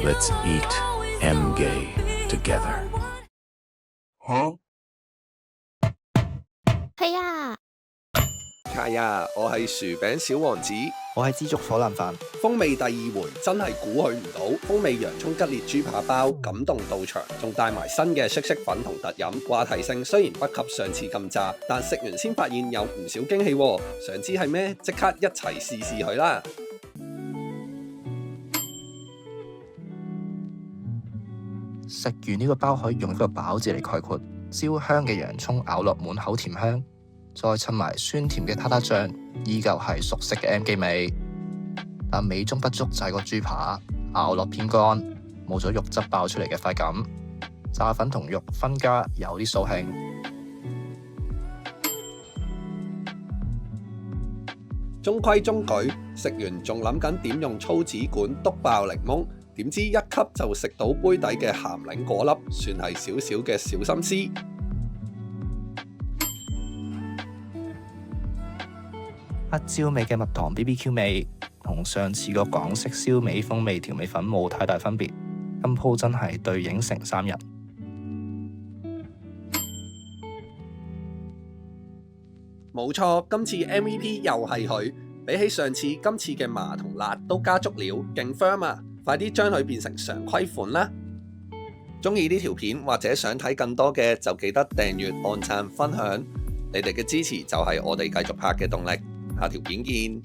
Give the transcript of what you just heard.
Let's eat M gay together. 係啊，係啊，我係薯餅小王子，我係枝竹火腩飯。風味第二回真係估佢唔到，風味洋葱吉列豬扒包感動到場，仲帶埋新嘅色粉同特飲，話題性雖然不及上次咁炸，但食完先發現有唔少驚喜喎。想知係咩？即刻一齊試試佢啦！食完呢個包可以用一個飽字嚟概括，焦香嘅洋葱咬落滿口甜香，再襯埋酸甜嘅塔塔醬，依舊係熟悉嘅 M 記味。但美中不足就係個豬扒咬落偏乾，冇咗肉汁爆出嚟嘅快感，炸粉同肉分家有啲掃興。中規中矩，食完仲諗緊點用粗紙管篤爆檸檬，點知一吸就食到杯底嘅鹹檸果粒，算係少少嘅小心思。黑椒味嘅蜜糖 BBQ 味，同上次個港式燒味風味調味粉冇太大分別，今鋪真係對影成3人。冇錯，今次 MVP 又係佢，比起上次，今次嘅麻同辣都加足料，勁 firm 啊！快啲將佢變成常規款啦！鍾意呢條片或者想睇更多嘅，就記得訂閱、按讚、分享，你哋嘅支持就係我哋繼續拍嘅動力。下條片見。